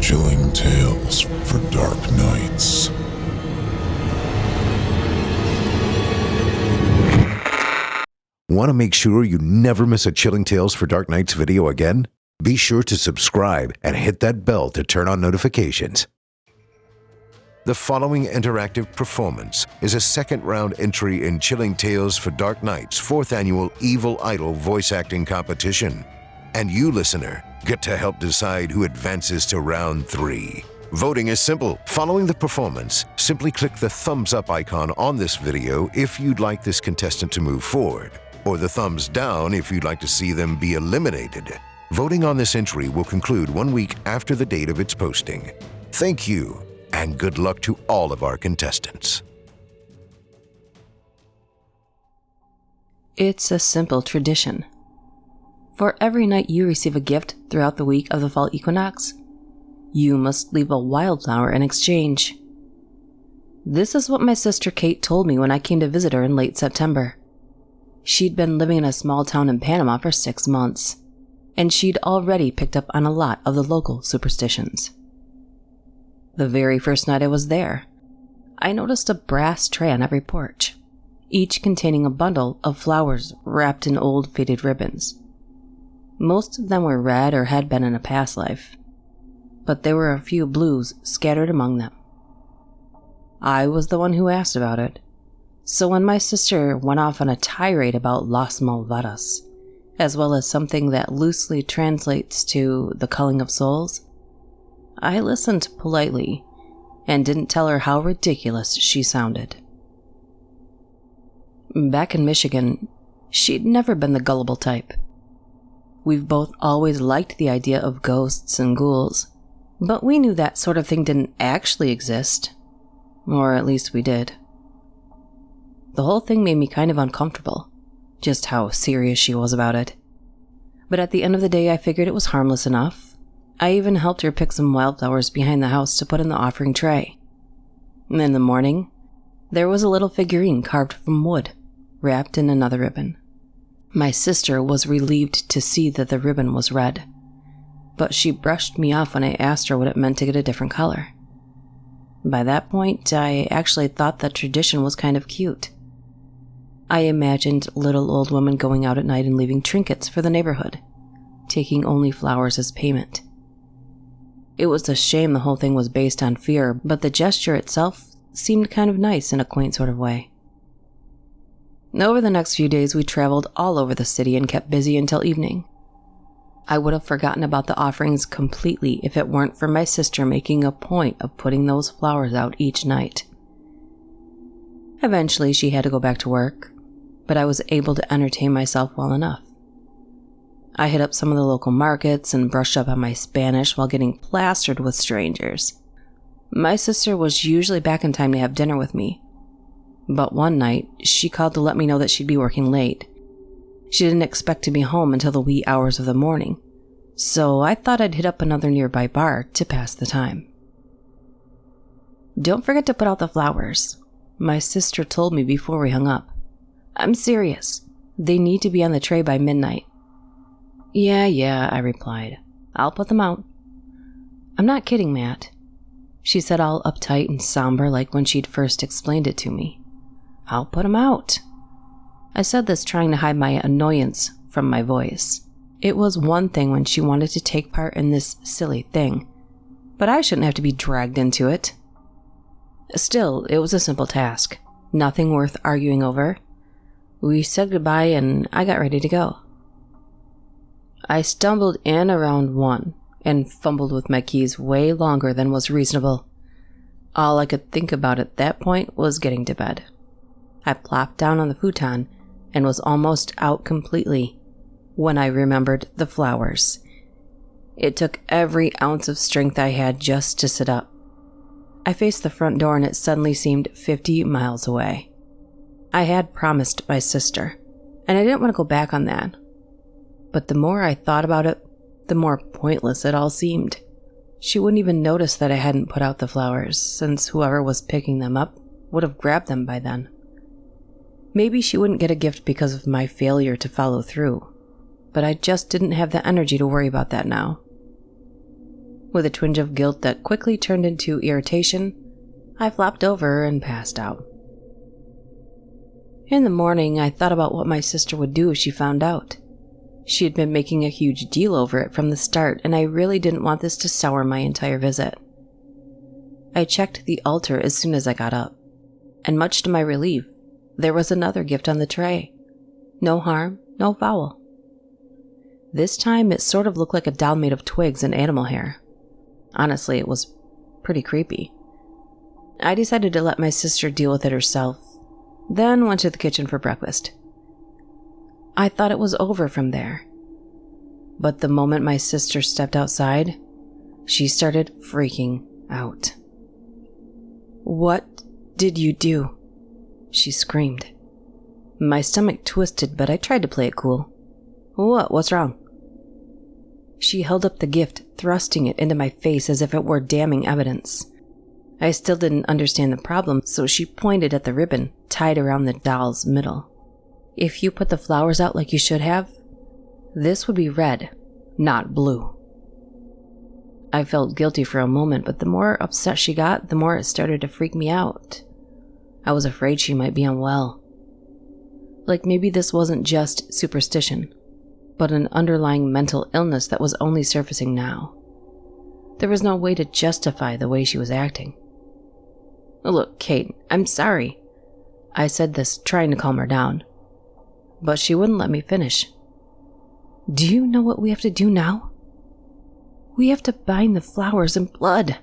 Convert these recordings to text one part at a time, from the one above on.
Chilling tales for dark nights. Want to make sure you never miss a Chilling Tales for Dark Nights video again? Be sure to subscribe and hit that bell to turn on notifications. The following interactive performance is a second-round entry in Chilling Tales for Dark Nights' 4th annual Evil Idol voice acting competition. And you, listener, get to help decide who advances to round 3. Voting is simple. Following the performance, simply click the thumbs up icon on this video if you'd like this contestant to move forward, or the thumbs down if you'd like to see them be eliminated. Voting on this entry will conclude 1 week after the date of its posting. Thank you, and good luck to all of our contestants. It's a simple tradition. For every night you receive a gift throughout the week of the fall equinox, you must leave a wildflower in exchange. This is what my sister Kate told me when I came to visit her in late September. She'd been living in a small town in Panama for 6 months, and she'd already picked up on a lot of the local superstitions. The very first night I was there, I noticed a brass tray on every porch, each containing a bundle of flowers wrapped in old faded ribbons. Most of them were red or had been in a past life, but there were a few blues scattered among them. I was the one who asked about it, so when my sister went off on a tirade about Las Malvadas, as well as something that loosely translates to the culling of souls, I listened politely and didn't tell her how ridiculous she sounded. Back in Michigan, she'd never been the gullible type. We've both always liked the idea of ghosts and ghouls, but we knew that sort of thing didn't actually exist, or at least we did. The whole thing made me kind of uncomfortable, just how serious she was about it. But at the end of the day, I figured it was harmless enough. I even helped her pick some wildflowers behind the house to put in the offering tray. And in the morning, there was a little figurine carved from wood, wrapped in another ribbon. My sister was relieved to see that the ribbon was red, but she brushed me off when I asked her what it meant to get a different color. By that point, I actually thought that tradition was kind of cute. I imagined little old women going out at night and leaving trinkets for the neighborhood, taking only flowers as payment. It was a shame the whole thing was based on fear, but the gesture itself seemed kind of nice in a quaint sort of way. Over the next few days, we traveled all over the city and kept busy until evening. I would have forgotten about the offerings completely if it weren't for my sister making a point of putting those flowers out each night. Eventually, she had to go back to work, but I was able to entertain myself well enough. I hit up some of the local markets and brushed up on my Spanish while getting plastered with strangers. My sister was usually back in time to have dinner with me, but one night she called to let me know that she'd be working late. She didn't expect to be home until the wee hours of the morning, so I thought I'd hit up another nearby bar to pass the time. "Don't forget to put out the flowers," my sister told me before we hung up. "I'm serious. They need to be on the tray by midnight." Yeah, I replied. "I'll put them out." "I'm not kidding, Matt," she said, all uptight and somber like when she'd first explained it to me. "I'll put them out." I said this trying to hide my annoyance from my voice. It was one thing when she wanted to take part in this silly thing, but I shouldn't have to be dragged into it. Still, it was a simple task, nothing worth arguing over. We said goodbye and I got ready to go. I stumbled in around 1 and fumbled with my keys way longer than was reasonable. All I could think about at that point was getting to bed. I plopped down on the futon and was almost out completely when I remembered the flowers. It took every ounce of strength I had just to sit up. I faced the front door and it suddenly seemed 50 miles away. I had promised my sister, and I didn't want to go back on that. But the more I thought about it, the more pointless it all seemed. She wouldn't even notice that I hadn't put out the flowers, since whoever was picking them up would have grabbed them by then. Maybe she wouldn't get a gift because of my failure to follow through, but I just didn't have the energy to worry about that now. With a twinge of guilt that quickly turned into irritation, I flopped over and passed out. In the morning, I thought about what my sister would do if she found out. She had been making a huge deal over it from the start, and I really didn't want this to sour my entire visit. I checked the altar as soon as I got up, and much to my relief, there was another gift on the tray. No harm, no foul. This time, it sort of looked like a doll made of twigs and animal hair. Honestly, it was pretty creepy. I decided to let my sister deal with it herself, then went to the kitchen for breakfast. I thought it was over from there. But the moment my sister stepped outside, she started freaking out. "What did you do?" she screamed. My stomach twisted, but I tried to play it cool. What's wrong?" She held up the gift, thrusting it into my face as if it were damning evidence. I still didn't understand the problem, so she pointed at the ribbon tied around the doll's middle. "If you put the flowers out like you should have, this would be red, not blue." I felt guilty for a moment, but the more upset she got, the more it started to freak me out. I was afraid she might be unwell. Like maybe this wasn't just superstition, but an underlying mental illness that was only surfacing now. There was no way to justify the way she was acting. "Look, Kate, I'm sorry." I said this, trying to calm her down. But she wouldn't let me finish. "Do you know what we have to do now? We have to bind the flowers in blood."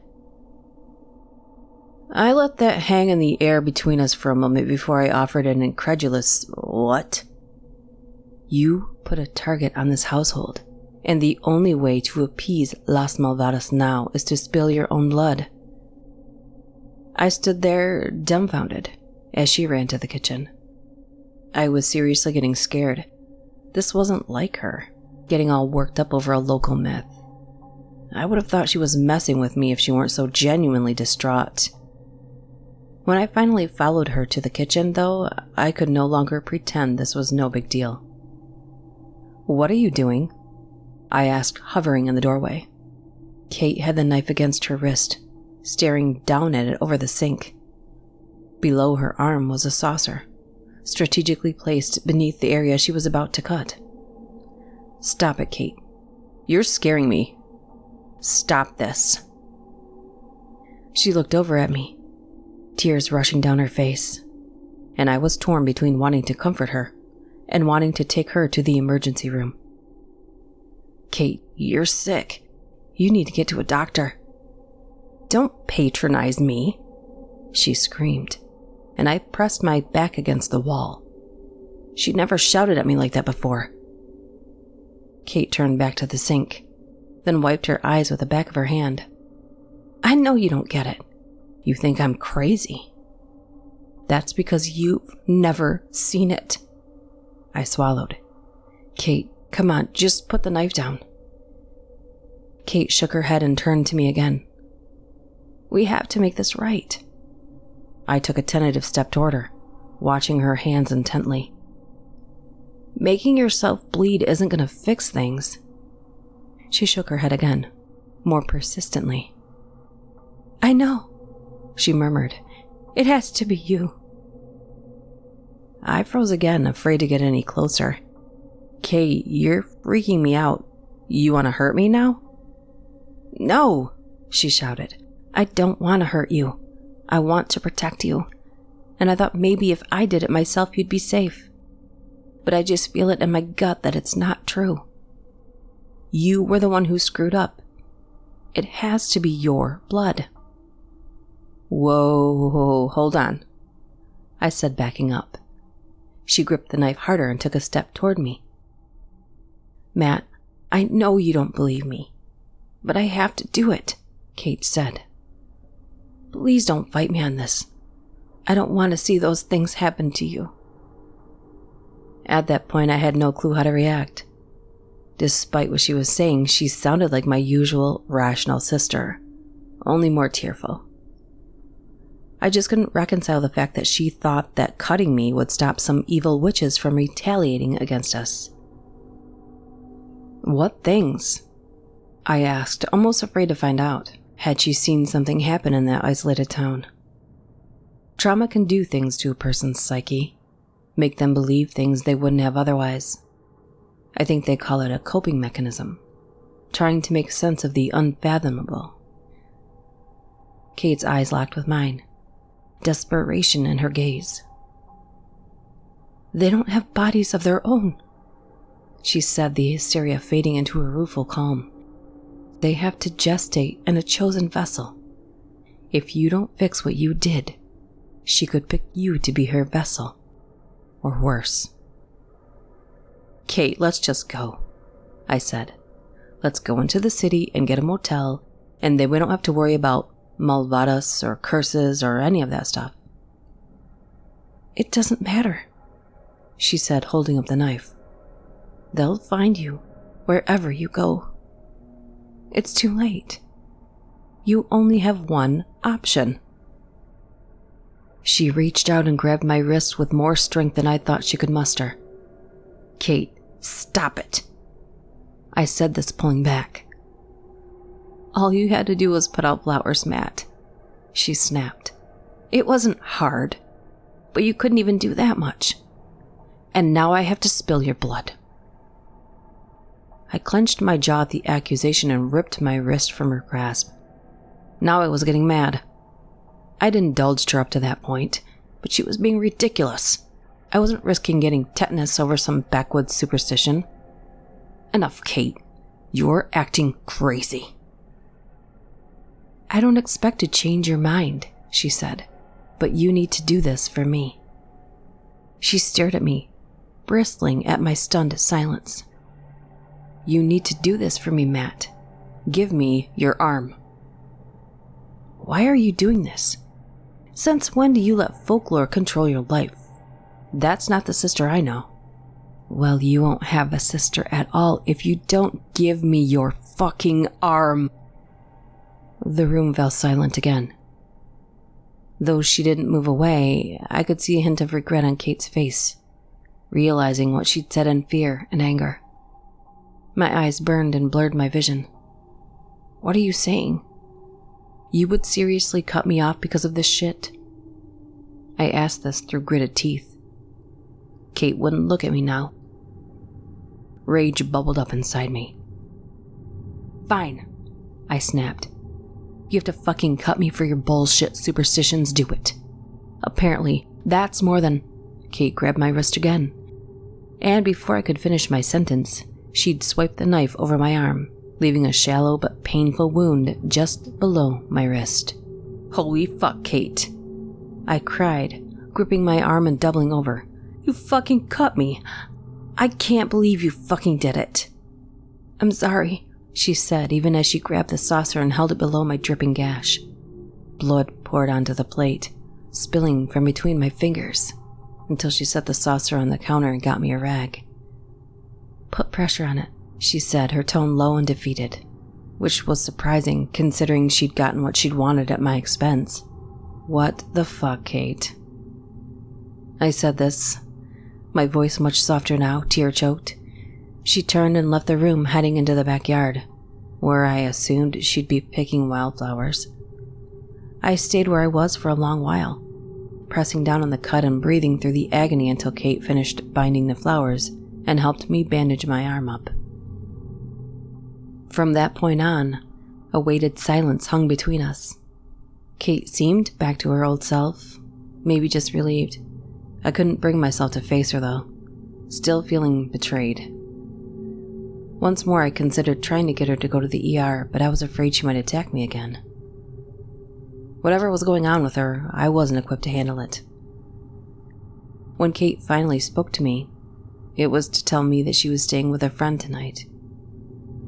I let that hang in the air between us for a moment before I offered an incredulous, "What?" "You put a target on this household, and the only way to appease Las Malvadas now is to spill your own blood." I stood there, dumbfounded, as she ran to the kitchen. I was seriously getting scared. This wasn't like her, getting all worked up over a local myth. I would have thought she was messing with me if she weren't so genuinely distraught. When I finally followed her to the kitchen, though, I could no longer pretend this was no big deal. "What are you doing?" I asked, hovering in the doorway. Kate had the knife against her wrist, staring down at it over the sink. Below her arm was a saucer, strategically placed beneath the area she was about to cut. "Stop it, Kate. You're scaring me. Stop this." She looked over at me, tears rushing down her face, and I was torn between wanting to comfort her and wanting to take her to the emergency room. "Kate, you're sick. You need to get to a doctor." "Don't patronize me," she screamed, and I pressed my back against the wall. She'd never shouted at me like that before. Kate turned back to the sink, then wiped her eyes with the back of her hand. "I know you don't get it. You think I'm crazy. That's because you've never seen it." I swallowed. "Kate, come on, just put the knife down." Kate shook her head and turned to me again. "We have to make this right." I took a tentative step toward her, watching her hands intently. "Making yourself bleed isn't going to fix things." She shook her head again, more persistently. "I know," she murmured. "It has to be you." I froze again, afraid to get any closer. "Kate, you're freaking me out. You want to hurt me now?" "No," she shouted. "I don't want to hurt you. I want to protect you. And I thought maybe if I did it myself, you'd be safe. But I just feel it in my gut that it's not true. You were the one who screwed up. It has to be your blood." "Whoa, hold on," I said, backing up. She gripped the knife harder and took a step toward me. "Matt, I know you don't believe me, but I have to do it," Kate said. "Please don't fight me on this. I don't want to see those things happen to you." At that point, I had no clue how to react. Despite what she was saying, she sounded like my usual rational sister, only more tearful. I just couldn't reconcile the fact that she thought that cutting me would stop some evil witches from retaliating against us. "What things?" I asked, almost afraid to find out. Had she seen something happen in that isolated town? Trauma can do things to a person's psyche, make them believe things they wouldn't have otherwise. I think they call it a coping mechanism, trying to make sense of the unfathomable. Kate's eyes locked with mine, desperation in her gaze. They don't have bodies of their own, she said, the hysteria fading into a rueful calm. They have to gestate in a chosen vessel. If you don't fix what you did, she could pick you to be her vessel. Or worse. Kate, let's just go, I said. Let's go into the city and get a motel, and then we don't have to worry about malvadas or curses or any of that stuff. It doesn't matter, she said, holding up the knife. They'll find you wherever you go. It's too late. You only have one option. She reached out and grabbed my wrist with more strength than I thought she could muster. Kate, stop it. I said this, pulling back. All you had to do was put out flowers, Matt, she snapped. It wasn't hard, but you couldn't even do that much. And now I have to spill your blood. I clenched my jaw at the accusation and ripped my wrist from her grasp. Now I was getting mad. I'd indulged her up to that point, but she was being ridiculous. I wasn't risking getting tetanus over some backwoods superstition. Enough, Kate. You're acting crazy. I don't expect to change your mind, she said, but you need to do this for me. She stared at me, bristling at my stunned silence. You need to do this for me, Matt. Give me your arm. Why are you doing this? Since when do you let folklore control your life? That's not the sister I know. Well, you won't have a sister at all if you don't give me your fucking arm. The room fell silent again. Though she didn't move away, I could see a hint of regret on Kate's face, realizing what she'd said in fear and anger. My eyes burned and blurred my vision. What are you saying? You would seriously cut me off because of this shit? I asked this through gritted teeth. Kate wouldn't look at me now. Rage bubbled up inside me. Fine, I snapped. You have to fucking cut me for your bullshit superstitions, do it. Apparently, that's more than... Kate grabbed my wrist again. And before I could finish my sentence, she'd swiped the knife over my arm, leaving a shallow but painful wound just below my wrist. Holy fuck, Kate, I cried, gripping my arm and doubling over. You fucking cut me. I can't believe you fucking did it. I'm sorry, she said, even as she grabbed the saucer and held it below my dripping gash. Blood poured onto the plate, spilling from between my fingers, until she set the saucer on the counter and got me a rag. Put pressure on it, she said, her tone low and defeated, which was surprising considering she'd gotten what she'd wanted at my expense. What the fuck, Kate? I said this, my voice much softer now, tear-choked. She turned and left the room, heading into the backyard, where I assumed she'd be picking wildflowers. I stayed where I was for a long while, pressing down on the cut and breathing through the agony until Kate finished binding the flowers and helped me bandage my arm up. From that point on, a weighted silence hung between us. Kate seemed back to her old self, maybe just relieved. I couldn't bring myself to face her, though, still feeling betrayed. Once more, I considered trying to get her to go to the ER, but I was afraid she might attack me again. Whatever was going on with her, I wasn't equipped to handle it. When Kate finally spoke to me, it was to tell me that she was staying with a friend tonight.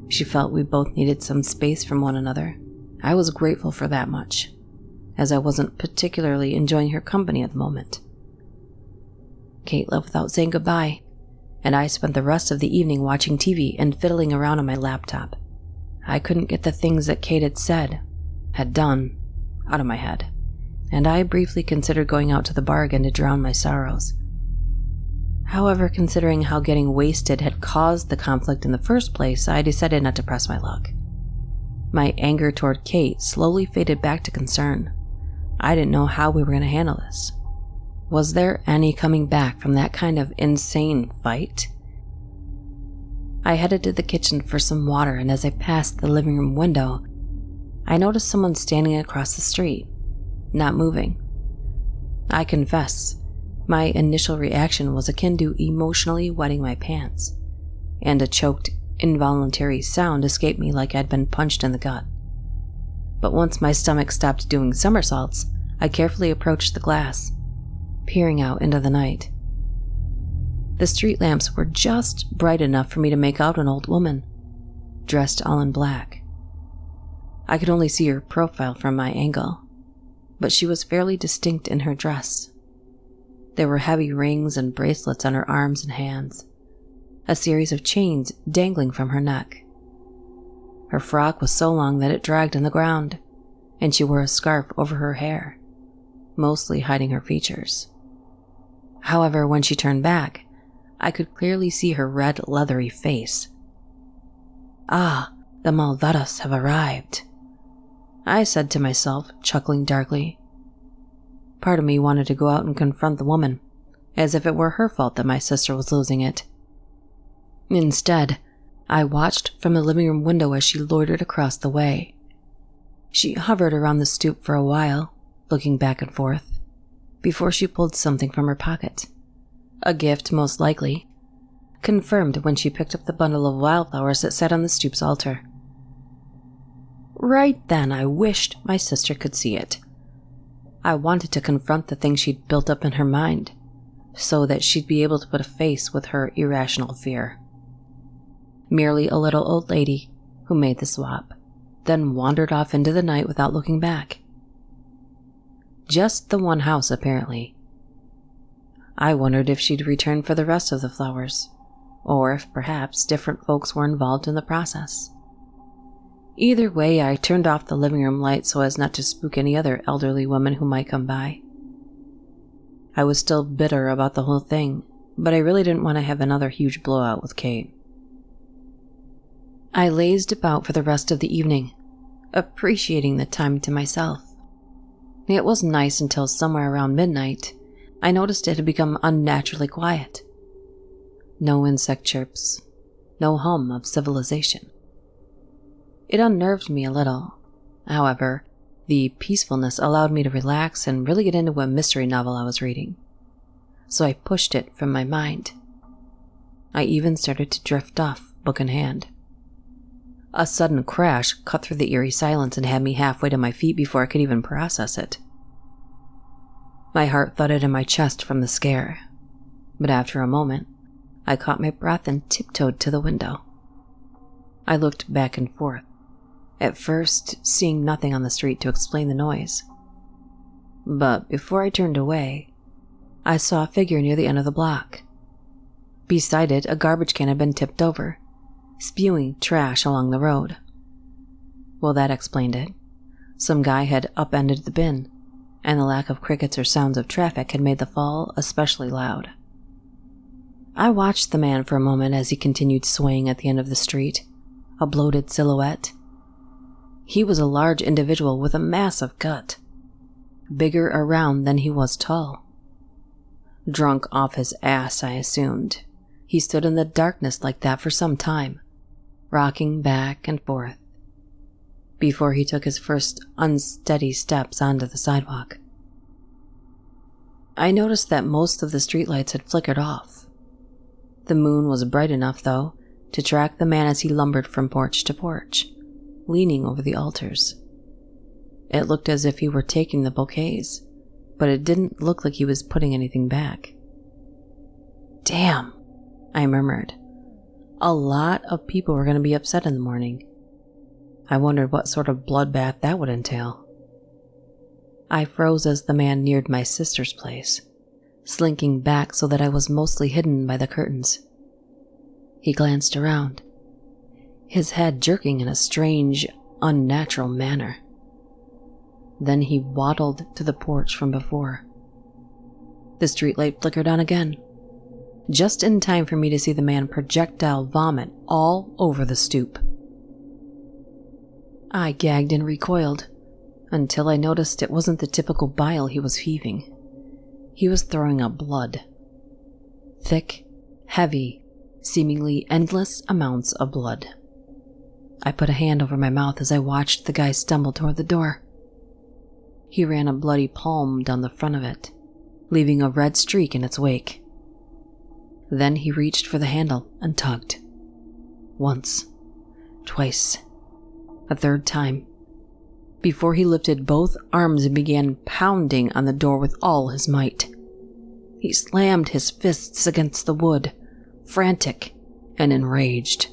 She felt we both needed some space from one another. I was grateful for that much, as I wasn't particularly enjoying her company at the moment. Kate left without saying goodbye, and I spent the rest of the evening watching TV and fiddling around on my laptop. I couldn't get the things that Kate had said, had done, out of my head, and I briefly considered going out to the bar again to drown my sorrows. However, considering how getting wasted had caused the conflict in the first place, I decided not to press my luck. My anger toward Kate slowly faded back to concern. I didn't know how we were going to handle this. Was there any coming back from that kind of insane fight? I headed to the kitchen for some water, and as I passed the living room window, I noticed someone standing across the street, not moving. I confess, my initial reaction was akin to emotionally wetting my pants, and a choked, involuntary sound escaped me like I'd been punched in the gut. But once my stomach stopped doing somersaults, I carefully approached the glass, peering out into the night. The street lamps were just bright enough for me to make out an old woman, dressed all in black. I could only see her profile from my angle, but she was fairly distinct in her dress. There were heavy rings and bracelets on her arms and hands, a series of chains dangling from her neck. Her frock was so long that it dragged on the ground, and she wore a scarf over her hair, mostly hiding her features. However, when she turned back, I could clearly see her red, leathery face. "Ah, the malvados have arrived," I said to myself, chuckling darkly. Part of me wanted to go out and confront the woman, as if it were her fault that my sister was losing it. Instead, I watched from the living room window as she loitered across the way. She hovered around the stoop for a while, looking back and forth, before she pulled something from her pocket. A gift, most likely, confirmed when she picked up the bundle of wildflowers that sat on the stoop's altar. Right then, I wished my sister could see it. I wanted to confront the thing she'd built up in her mind, so that she'd be able to put a face with her irrational fear. Merely a little old lady who made the swap, then wandered off into the night without looking back. Just the one house, apparently. I wondered if she'd return for the rest of the flowers, or if perhaps different folks were involved in the process. Either way, I turned off the living room light so as not to spook any other elderly women who might come by. I was still bitter about the whole thing, but I really didn't want to have another huge blowout with Kate. I lazed about for the rest of the evening, appreciating the time to myself. It was nice until somewhere around midnight, I noticed it had become unnaturally quiet. No insect chirps, no hum of civilization. It unnerved me a little. However, the peacefulness allowed me to relax and really get into a mystery novel I was reading, so I pushed it from my mind. I even started to drift off, book in hand. A sudden crash cut through the eerie silence and had me halfway to my feet before I could even process it. My heart thudded in my chest from the scare, but after a moment, I caught my breath and tiptoed to the window. I looked back and forth, at first seeing nothing on the street to explain the noise. But before I turned away, I saw a figure near the end of the block. Beside it, a garbage can had been tipped over, spewing trash along the road. Well, that explained it. Some guy had upended the bin, and the lack of crickets or sounds of traffic had made the fall especially loud. I watched the man for a moment as he continued swaying at the end of the street, a bloated silhouette. He was a large individual with a massive gut, bigger around than he was tall. Drunk off his ass, I assumed. He stood in the darkness like that for some time, rocking back and forth, before he took his first unsteady steps onto the sidewalk. I noticed that most of the streetlights had flickered off. The moon was bright enough, though, to track the man as he lumbered from porch to porch, leaning over the altars. It looked as if he were taking the bouquets, but it didn't look like he was putting anything back. "Damn," I murmured. A lot of people were going to be upset in the morning. I wondered what sort of bloodbath that would entail. I froze as the man neared my sister's place, slinking back so that I was mostly hidden by the curtains. He glanced around, his head jerking in a strange, unnatural manner. Then he waddled to the porch from before. The streetlight flickered on again, just in time for me to see the man projectile vomit all over the stoop. I gagged and recoiled, until I noticed it wasn't the typical bile he was heaving. He was throwing up blood. Thick, heavy, seemingly endless amounts of blood. I put a hand over my mouth as I watched the guy stumble toward the door. He ran a bloody palm down the front of it, leaving a red streak in its wake. Then he reached for the handle and tugged. Once, twice, a third time, before he lifted both arms and began pounding on the door with all his might. He slammed his fists against the wood, frantic and enraged.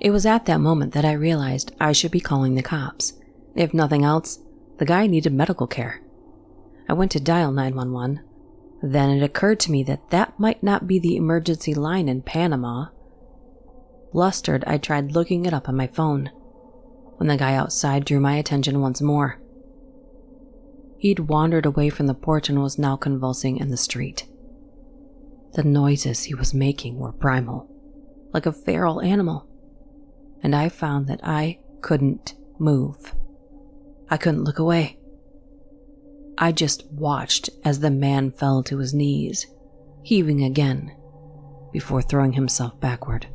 It was at that moment that I realized I should be calling the cops. If nothing else, the guy needed medical care. I went to dial 911. Then it occurred to me that that might not be the emergency line in Panama. Flustered, I tried looking it up on my phone, when the guy outside drew my attention once more. He'd wandered away from the porch and was now convulsing in the street. The noises he was making were primal, like a feral animal, and I found that I couldn't move. I couldn't look away. I just watched as the man fell to his knees, heaving again, before throwing himself backward.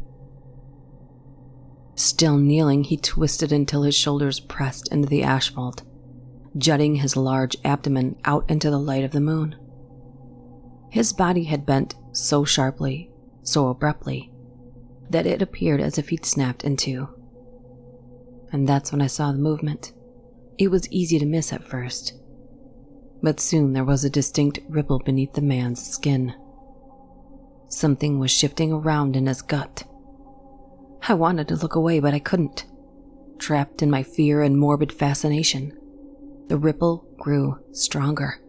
Still kneeling, he twisted until his shoulders pressed into the asphalt, jutting his large abdomen out into the light of the moon. His body had bent so sharply, so abruptly, that it appeared as if he'd snapped in two. And that's when I saw the movement. It was easy to miss at first, but soon there was a distinct ripple beneath the man's skin. Something was shifting around in his gut. I wanted to look away, but I couldn't. Trapped in my fear and morbid fascination, the ripple grew stronger,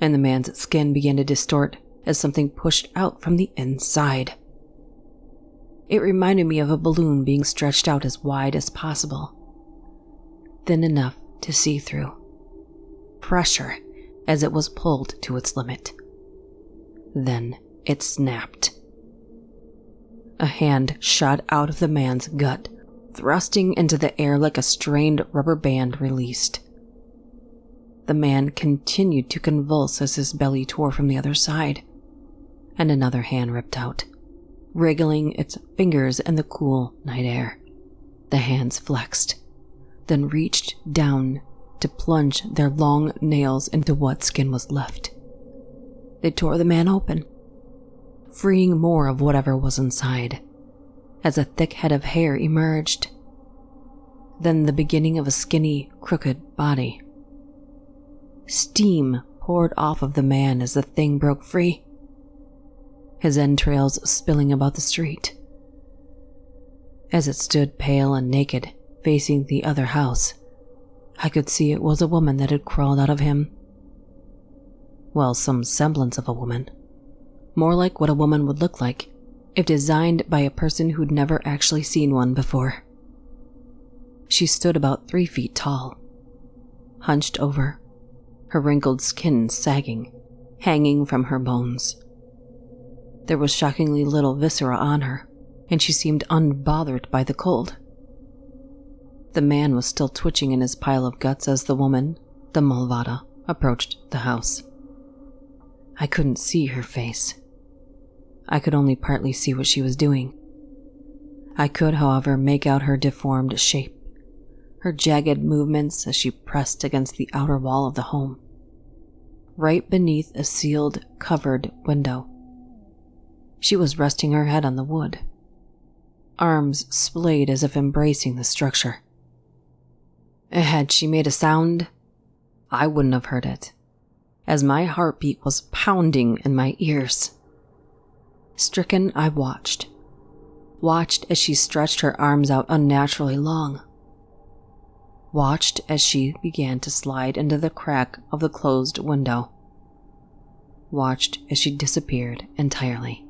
and the man's skin began to distort as something pushed out from the inside. It reminded me of a balloon being stretched out as wide as possible, thin enough to see through. Pressure as it was pulled to its limit. Then it snapped. A hand shot out of the man's gut, thrusting into the air like a strained rubber band released. The man continued to convulse as his belly tore from the other side, and another hand ripped out, wriggling its fingers in the cool night air. The hands flexed, then reached down to plunge their long nails into what skin was left. They tore the man open, freeing more of whatever was inside, as a thick head of hair emerged. Then the beginning of a skinny, crooked body. Steam poured off of the man as the thing broke free, his entrails spilling about the street. As it stood pale and naked, facing the other house, I could see it was a woman that had crawled out of him. Well, some semblance of a woman. More like what a woman would look like if designed by a person who'd never actually seen one before. She stood about 3 feet tall, hunched over, her wrinkled skin sagging, hanging from her bones. There was shockingly little viscera on her, and she seemed unbothered by the cold. The man was still twitching in his pile of guts as the woman, the malvada, approached the house. I couldn't see her face. I could only partly see what she was doing. I could, however, make out her deformed shape, her jagged movements as she pressed against the outer wall of the home, right beneath a sealed, covered window. She was resting her head on the wood, arms splayed as if embracing the structure. Had she made a sound, I wouldn't have heard it, as my heartbeat was pounding in my ears. Stricken, I watched as she stretched her arms out unnaturally long. Watched as she began to slide into the crack of the closed window. Watched as she disappeared entirely.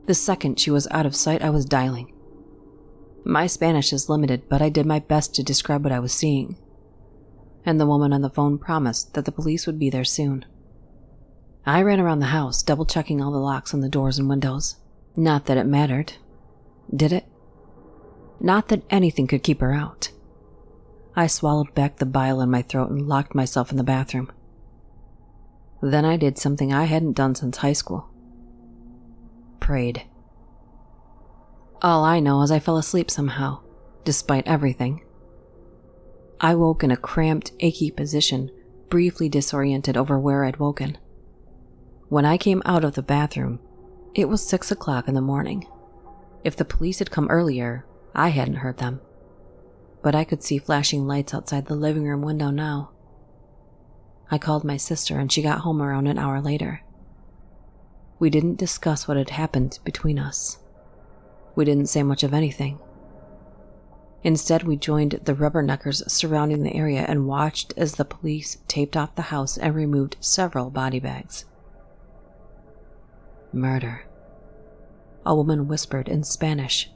The second she was out of sight, I was dialing. My Spanish is limited, but I did my best to describe what I was seeing, and the woman on the phone promised that the police would be there soon. I ran around the house, double-checking all the locks on the doors and windows. Not that it mattered. Did it? Not that anything could keep her out. I swallowed back the bile in my throat and locked myself in the bathroom. Then I did something I hadn't done since high school. Prayed. All I know is I fell asleep somehow, despite everything. I woke in a cramped, achy position, briefly disoriented over where I'd woken. When I came out of the bathroom, it was 6 o'clock in the morning. If the police had come earlier, I hadn't heard them. But I could see flashing lights outside the living room window now. I called my sister and she got home around an hour later. We didn't discuss what had happened between us. We didn't say much of anything. Instead, we joined the rubberneckers surrounding the area and watched as the police taped off the house and removed several body bags. Murder. A woman whispered in Spanish.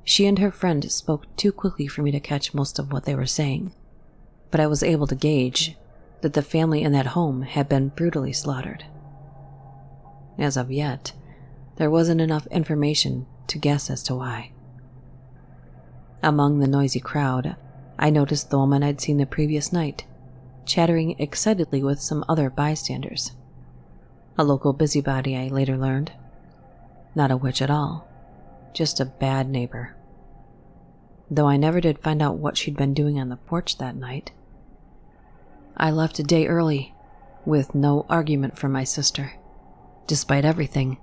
She and her friend spoke too quickly for me to catch most of what they were saying, but I was able to gauge that the family in that home had been brutally slaughtered. As of yet, there wasn't enough information to guess as to why. Among the noisy crowd, I noticed the woman I'd seen the previous night, chattering excitedly with some other bystanders. A local busybody, I later learned. Not a witch at all, just a bad neighbor. Though I never did find out what she'd been doing on the porch that night. I left a day early, with no argument from my sister. Despite everything,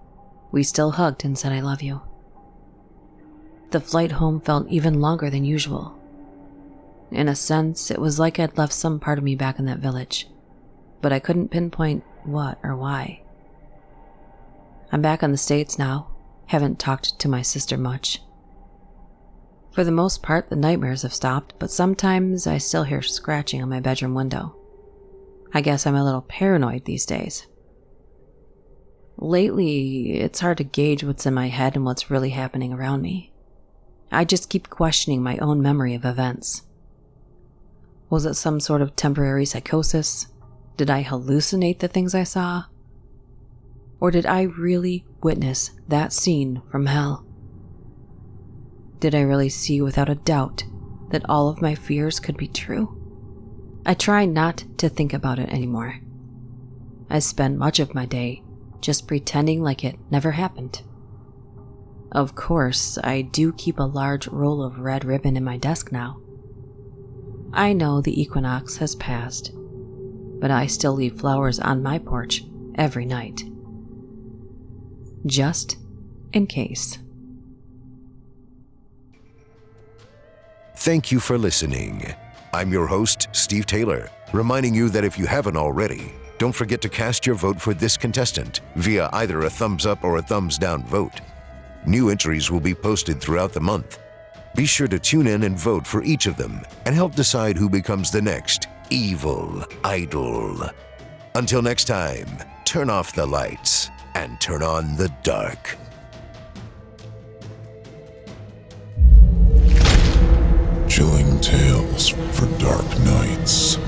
we still hugged and said I love you. The flight home felt even longer than usual. In a sense, it was like I'd left some part of me back in that village, but I couldn't pinpoint what or why. I'm back in the States now, haven't talked to my sister much. For the most part, the nightmares have stopped, but sometimes I still hear scratching on my bedroom window. I guess I'm a little paranoid these days. Lately, it's hard to gauge what's in my head and what's really happening around me. I just keep questioning my own memory of events. Was it some sort of temporary psychosis? Did I hallucinate the things I saw? Or did I really witness that scene from hell? Did I really see without a doubt that all of my fears could be true? I try not to think about it anymore. I spend much of my day just pretending like it never happened. Of course, I do keep a large roll of red ribbon in my desk now. I know the equinox has passed, but I still leave flowers on my porch every night. Just in case. Thank you for listening. I'm your host, Steve Taylor, reminding you that if you haven't already, don't forget to cast your vote for this contestant via either a thumbs up or a thumbs down vote. New entries will be posted throughout the month. Be sure to tune in and vote for each of them and help decide who becomes the next evil idol. Until next time, turn off the lights and turn on the dark. Chilling tales for dark nights.